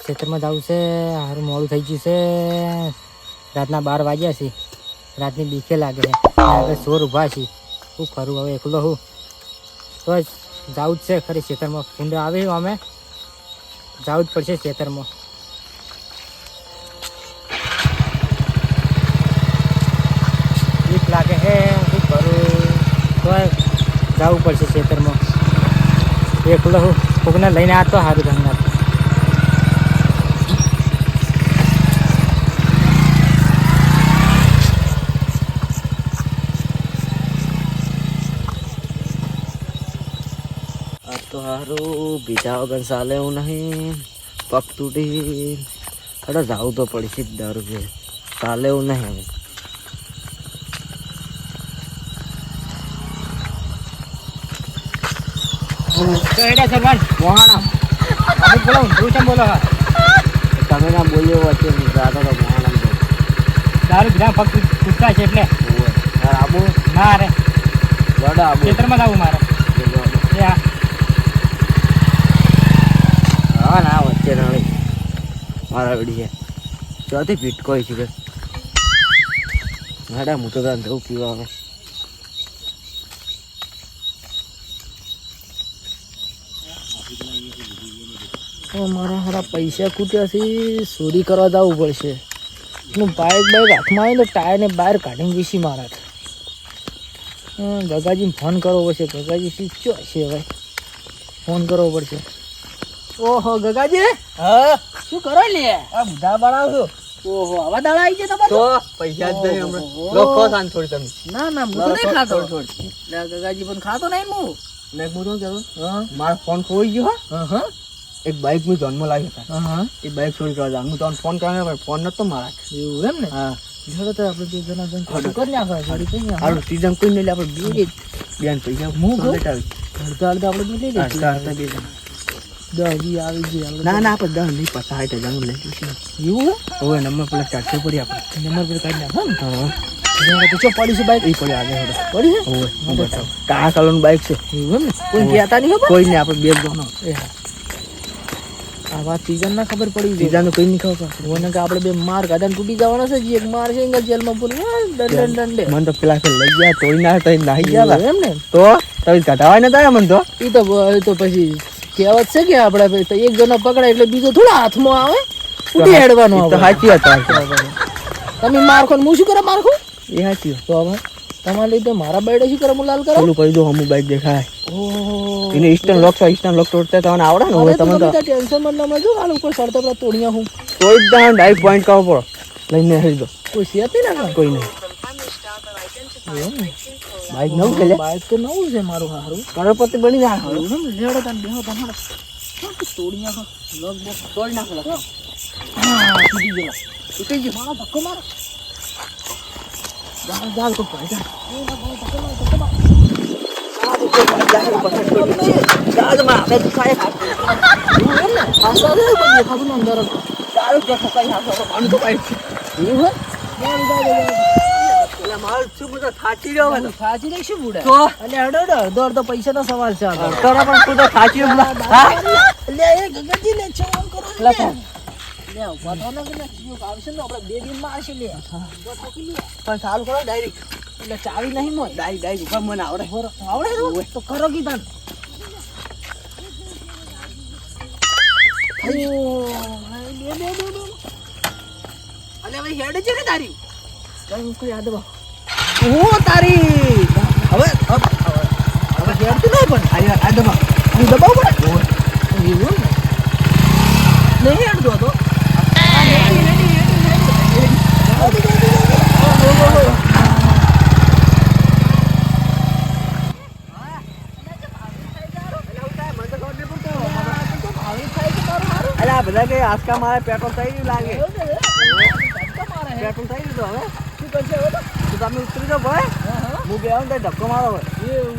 ખેતરમાં જવું છે. સારું મોડું થઈ ગયું છે. રાતના 12 વાગ્યા છે. રાતની બીકે લાગે છે. આગળ ચોર ઊભા છે. શું કરું હવે? એકલો હું તો જવું જ છે ખરી ખેતરમાં. કુંડ આવે અમે જવું જ પડશે ખેતરમાં. બીક લાગે છે. શું કરું? તો જવું પડશે ખેતરમાં. એકલો હું કોકને લઈને આવતો સારું ધંધા. તો સારું બીજા વગર ચાલે એવું નહીં. પગ તૂટી અરે જવું તો પડશે જ દારૂ છે. ચાલે એવું નહીં હવે. બોલો તમે ના બોલ્યો વચ્ચે દાદા તો દારૂ પીધા પગ તૂટતા છે એટલે આબુ ના રે લડો આબુ ખેતરમાં જવું મારે. હા ના વચ્ચે ના મારા વડી છે ચોથી પીટકો છે કે મેડમ હું તો તને જવું પીવા હવે. મારા સારા પૈસા ખૂટ્યા છે. ચોરી કરવા જવું પડશે. બાઇક હાથમાં આવે તો ટાયરને બહાર કાઢીને વીસી મારા. ગગાજીને ફોન કરવો પડશે. ગગાજી શીખ્યો હશે હવે. ફોન કરવો પડશે. ઓહો ગગાજી હા શું કરો લે? આ બુધા બનાવશો. ઓહો આવા દાડા આવી ગયા તમારે તો પૈસા જ નહીં હમણાં લોકો સાન થોડી તમે. ના ના હું તો નહીં ખાતો. ગગાજી પણ ખાતો નહીં હું. ને હું તો કહેતો મારો ફોન ખોઈ ગયો. હા એક બાઇક મેં જન્મ લાવી હતા. એ બાઇક ચોરી કરવા જાવ હું તમને ફોન કર્યો ફોન નતો મારા. એવું એમ ને? હા તો આપણે બે જણા જઈને ખોટું કરી નાખો. ગાડી કઈ નાખો. હારું સીઝન કોઈ નહીં આપણે બેન પૈસા હું કહું? બેટાવી અડધા અડધા આપણે બે લઈ લઈશું. બે જણા. 10 વી આવી ગઈ. ના ના આપણે 10 નહીં 50 હજાર લઈ લઈશું. એવું હવે નંબર પેલા ચારસો પડી આપણે નંબર પર કાઢી નાખો ને. હા તો ચો પડી છે બાઈક? એ પડી આગળ હેડો પડી છે? હવે હું બતાવું કાળા કલરનું બાઇક છે. એવું એમ ને? કોઈ કહેતા નહીં હો. કોઈ નહીં આપણે બે જણો. આ વાત સીઝન ના ખબર પડી ગઈ. સીઝન કોઈ નહીં ખબર મને કે આપણે બે માર ગાદા તૂટી જવાના છે. એક માર છે એંગલ જેલમાં પૂરી દંડે. મને તો પેલા લઈ ગયા તોડી ના તો નાહી ગયા એમ ને? તો તમે ઘટાવાય નતા આવ્યા મને તો. એ તો પછી કહેવત છે કે આપણે તો એક જણો પકડાય એટલે બીજો થોડા હાથમાં આવે. ઉડી હેડવાનો તો સાચી હતા. તમે મારખો ને હું શું કરે મારખો? એ સાચી તો હવે તમારે લીધે મારા બાઈડે શું કરે? હું લાલ કરો. પેલું કહી દો હમું બાઈક દેખાય ઓહો એને ઈસ્ટર્ન લોક તોડતા તમને આવડે ને હવે તમે તો ટેન્શન મત ના જો હાલ ઉપર સડતા પેલા તોડિયા હું તોડી જ દા ડાયરેક્ટ પોઈન્ટ કાવ પડો લઈને હેડી દો. કોઈ સેતી ના કોઈ નહીં બાઈક નવું છે લે. બાઈક તો નવું છે મારું હારું. કરોડપતિ બની જાય લેડો તને બેહો તને તોડિયા લોક બોક તોડી નાખો. હા સીધી ગયો તૂટી ગયો. મારા ધક્કો મારો. જાલ તો ભાઈ જા. પૈસા નો સવાલ છે. સારું કરો ડાયરેક્ટ એટલે ચાવી નહીં મોય. ડાયરેક્ટ મને આવડે આવડે તો કરો કીધા. અને હવે હેડ છે ને તારી કઈ યાદ બા હું તારી હવે હેડતું નહીં પણ આ દબા હું દબાવ પડે એવું ને નહીં હેડતો હતો. બધા કે આજકા મારે પેટ્રોલ થઈ ગયું લાગે. પેટ્રોલ થઈ ગયું હવે શું કરશે હવે? તો તમે ઉતરી જાઓ ભાઈ. હું ગયા ને ધક્કો મારો હોય. એવું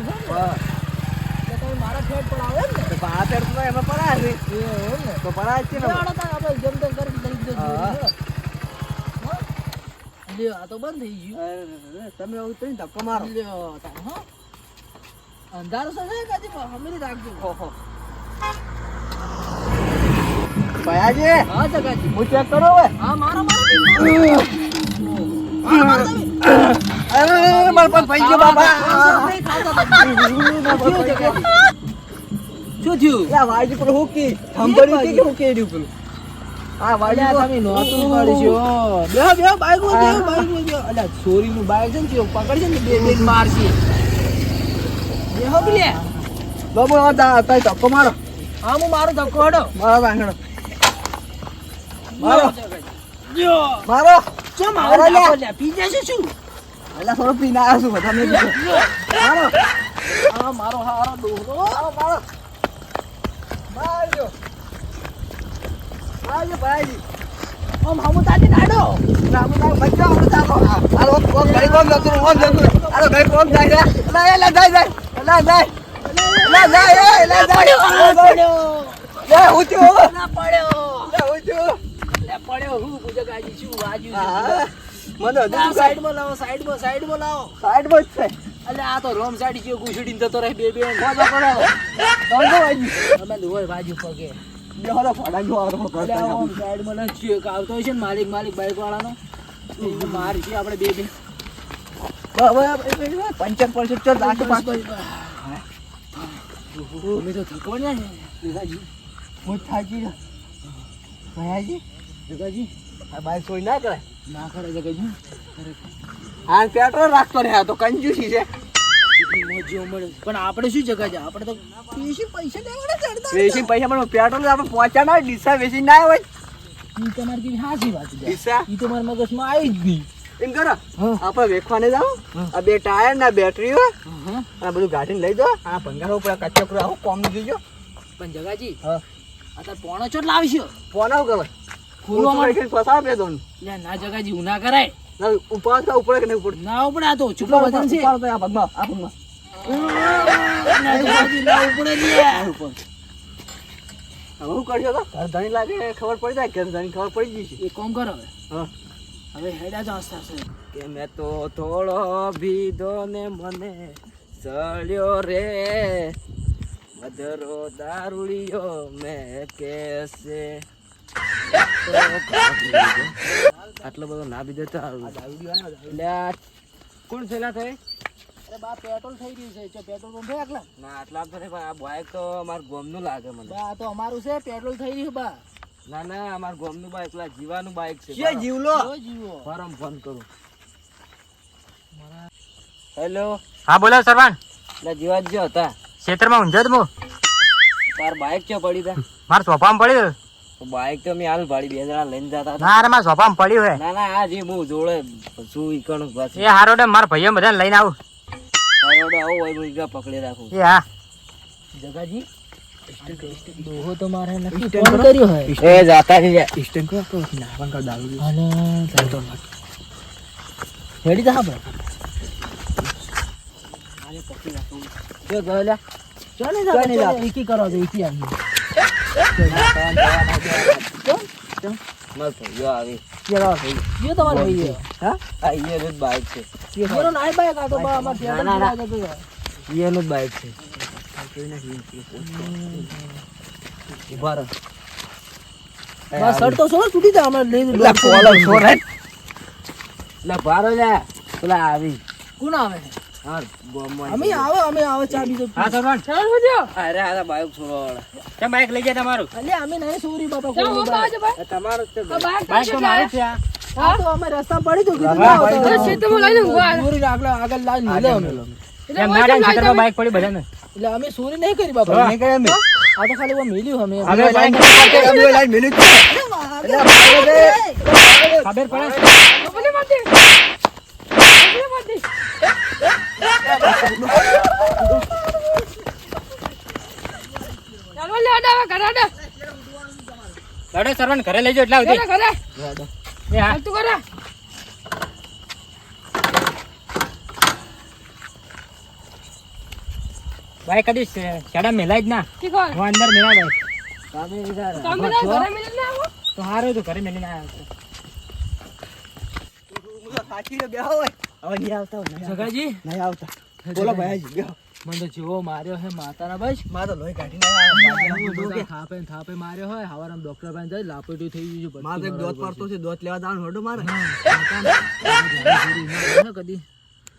છે તમે મારા ફેટ પણ આવે ને? આ પેડ તો એમાં પડાય છે એવું ને? તો પડાય જ છે ને. આપણે જેમ તેમ કરી દઈ દેજો. આ તો બંધ થઈ ગયું. તમે ઉતરી ધક્કો મારો. અંધારું છે કાજી હમેરી રાખજો. ભયાજી હા જગાજી હું ચેક કરો હવે હા મારો અરે માર પણ ભાઈ ગયો બાબા શું થયું યા વાજી પર હું કી થંભરી કે હું કેડી ઉપર આ વાજી તમે નોતું પાડીશું બેહો બાઈક માં બેહો અલ્યા ચોરી નું બાઈક છે ને તે પકડશે ને બે મારશે બેહો બલે બાબુ આ તાઈ ધક્કો મારો હા હું મારો ધક્કો હડો મારો વાંગણો મારો મારો ચો મારો લ્યા પી જશે શું અલા થોડો પીને આવ્યો છું બધા મેં મારો હા મારો હારો ડોહરો મારો મારજો મારજો ભાઈજી આમ હમુ તાજી નાડો રામુ ના બચ્ચા હું તાકો આલો કોમ ગઈ કોમ જતું આલો ગઈ કોમ જાય લા જાય લે હું છું ના પડ્યો લે હું છું લે પડ્યો હું ગુજગાજી છું વાજુ મને હજુ સાઈડ માં લાવો સાઈડ માં લાવો સાઈડ માં જ છે અલે આ તો રોમ સાઈડ છે ગુસડીને જતો રહે બે મોજો કરો દોડો વાજી અમે દોય બાજુ પગે બેહરો ફડા જો આવરો અલે ઓમ સાઈડ માં ન છે આવતો છે ને માલિક બાઈક વાળાનો માર છે આપણે બે હવે 50% ચો દાખ પાસ તમે તો થકવાના ને જગાજી હું થાકી ગયો ભયાજી જગાજી આ બાઈક સોઈ ના કરે ના કરે જગાજી આ પેટ્રોલ રાખતો રહે તો કંજૂસી છે મોજો મળે પણ આપણે શું જગાજી આપણે તો પૈસા દેવાના ચડતા વેચી પૈસા પણ પેટ્રોલ આપણે પહોંચ્યા ના ડીસા વેચી ના હોય ઈ તમારી કેવી હાસી વાત છે ડીસા ઈ તો મારા મગજમાં આવી જ ગઈ એમ કરો આપણે વેખવાને જાવ આ બે ટાયર ના બેટરીઓ આ બધું ગાડીને લઈ દો આ ભંગારો ઉપર કચ્ચો કરો આવો કોમ ની દીજો પણ જગાજી હા આ તાર પોણો ચોટ લાવશો પોનાવ કહેવાય ખોલવા માટે ફસાવ બે દોન લે ના જગાજી હું ના કરાય ના ઉપર તો ઉપર કે નહીં ઉપર ના ઉપડે આ તો ચૂપલો વજન છે ઉપર તો આ ભગમાં ના જગાજી ના ઉપડે લે ઉપર હવે શું કરશો તો ઘર ધણી લાગે ખબર પડી જાય ઘર ધણી ખબર પડી જશે એક કામ કરો હવે હા હવે હેડા જ આસ્તા છે કે મેં તો થોડો ભીધો ને મને સળ્યો રે મધરો દારૂડિયો મેં કેસે આટલો બધો ના બીધો તો એટલે કોણ છેલા થઈ અરે બા પેટ્રોલ થઈ રહ્યું છે જો પેટ્રોલ પંપ છે એકલા ના આટલા તો નહીં પણ આ બાઈક તો અમાર ગોમનું લાગે મને બા તો અમારું છે પેટ્રોલ થઈ રહ્યું બા ના ના અમાર ગોમનું બાઈક પેલા જીવાનું બાઈક છે કે જીવલો જો જીવો ફોરમ ફોન કરું હેલો હા બોલો સરવાન એટલે જીવા જ હતા ક્ષેત્રમાં ઊંઝો જ મો તાર બાઈક ચો પડી તા માર સોફામાં પડ્યું તો બાઈક તો મેં હાલ ભાડી 2 જણા લઈને જતા હતા. ના રે માર સોફામાં પડ્યું હે ના ના આ જે હું જોડે શું ઈકણું પાછું એ હારો ડે માર ભાઈઓ બધાને લઈને આવું તારોડે આવો હોય હું ઈકા પકડી રાખું એ હા જગાજી દોહો તો મારે નક્કી ફોન કર્યો હે એ જાતા રહી જા સ્ટેન્ડ કરો તો નાવન કા દારૂ અને ચાલતો હેડી જા બા આને પકડી રાખું જો ગયેલા ચાલે જા એકી કરો તો એકી આવી માર ભાઈઓ આવી ચલો યો તમારો ભાઈ હા આ ઈયર જ બાઈક છે યો નાઈ બાઈક આ તો બા અમાર ના, ના, ના. થિયેટર ઈયરનું જ બાઈક છે ઉભા રહો બસ સર તો સોર છૂટી જા અમે લઈ લા કોલર છોર હે લા ભારો લે પેલા આવી કોણ આવે હા ગોમમાં અમે આવે ચા બીજો હા સરવાન ચાલ હોજો અરે આ બાઈક છોડો વાળા કેમ બાઈક લઈ જાય તમારું અલે અમે નહીં સોરી બાપા કોઈ તમારું જ છે બાઈક તો મારી છે હા તો અમે રસ્તા પડી તો કીધું હા, ના ભાઈ, આવતો. ક્ષેત્રમાં લઈ લઉં, ઉભા રહો. સોરી આગળ લાઈન મિલે અમે એટલે મોઢું લાવી તમે. બાઈક પડી બધાને એટલે અમે સોરી નહીં કરી બાપા નહીં કરે મે આ તો ખાલી વો મિલ્યું અમે અમે લાઈન અમે લાઈન મિલી એટલે ખબર પડે બોલે માતે. બોલે માતે. ચાલો લે આડા હવે ઘરે આડા. લડો સરવન ઘરે લઈ જાઓ એટલા ઘરે ઘરે. એ હા હાલતું કરે. બાઈક કદી છેડા મેલાય જ ના ઠીક હોય. હું અંદર મેલા બાઈક તમે વિચાર તમે ના ઘરે મિલીને આવો. તો હારું તો ઘરે મેલીને આવ્યો સાચી રે બેહો હોય હવે નહીં આવતા સગાજી નહીં આવતા બોલો ભાઈજી બેહો મને તો જેવો માર્યો હે માતાના બસ મારે તો લોહી કાઢી નાખ્યા. થાપે માર્યો હોય હવારમાં ડોક્ટર પાસે જાય લાપોટી થઈ ગયું છે મારે તો એક દોત પડતો છે, દોત લેવા જવાનું હડો મારે. કદી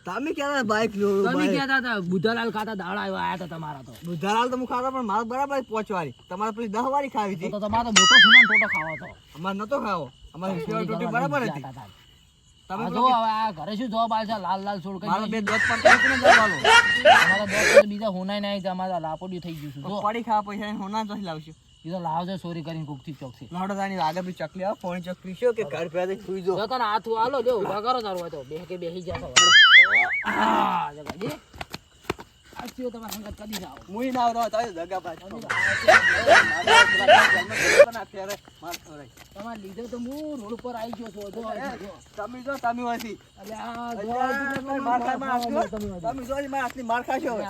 તમે ક્યારે બાઈક લો? તમે કહેતા હતા બુધાલાલ ખાતા દાડા આયા હતા તમારા તો બુધાલાલ તો હું ખાતો, પણ મારે બરાબર 5 વાળી. તમારે પેલી 10 વાળી ખાવી હતી. તો તમારો તો મોટો સુનાન ટોટો ખાવો હતો અમારે નતો ખાવો. અમારે સેવા ટોટી બરાબર હતી. તમે આ જો હવે આ ઘરે શું જવાબ આવે છે લાલ લાલ છોડ મારે કઈ બે દોત પડતા નથી ને દવાલો. તમારા દોસ્ત બીજા હોનાય નહીં તમારા લાપોડી થઈ ગયું છે જો પડી ખાવા પૈસા હોના તો લાવશું. એ તો લાવજો ચોરી કરીને કુકથી ચોકથી લાડો તાની આગળ બી ચકલી આવો, પોણી ચકલી છો કે ઘર પે સુઈ જો. જો તને હાથ આલો જો ઉભા કરો તારું હોય તો બેહી જા તો આ જગાજી આસ્યો તમારા સંગત કદી જાઓ મુઈ ના આવતો તો જગા પાછો. તમારે લીધે તો હું રોડ ઉપર આવી ગયો છું જો તમે જો તમે વાસી અલ્યા માર ખા માં આસ્યો. તમે જો માર આટલી માર ખાશો હવે.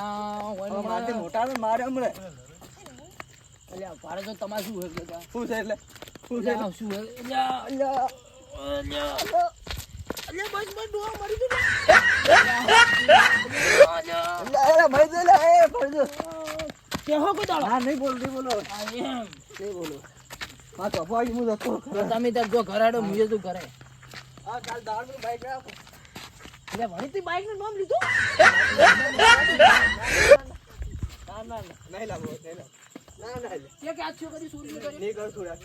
મારે મોટા ને મારે હમણે અલ્યા પાડે તો તમારે શું હોય શું છે એટલે શું છે અલ્યા શું હોય અલ્યા અલ્યા અલ્યા બસ બસ ડોહા મરી ગયો અલ્યા ભાઈ જો લે એ ભરજો. કે હો કોઈ દાડો હા નહીં બોલો નહીં બોલો આ એમ નહીં બોલો. માં તો ભાઈ હું જતો તો તમે તાર જો ઘરાડો મુજે તું કરે આ કાલ દાડનું બાઈક રાખો. એટલે વળી તી બાઈક નું નામ લીધું ના ના નહીં લાવો નહીં લાવો. ના ના કે આજ છો કદી ચોરી ન કરી નહીં કર થોડા.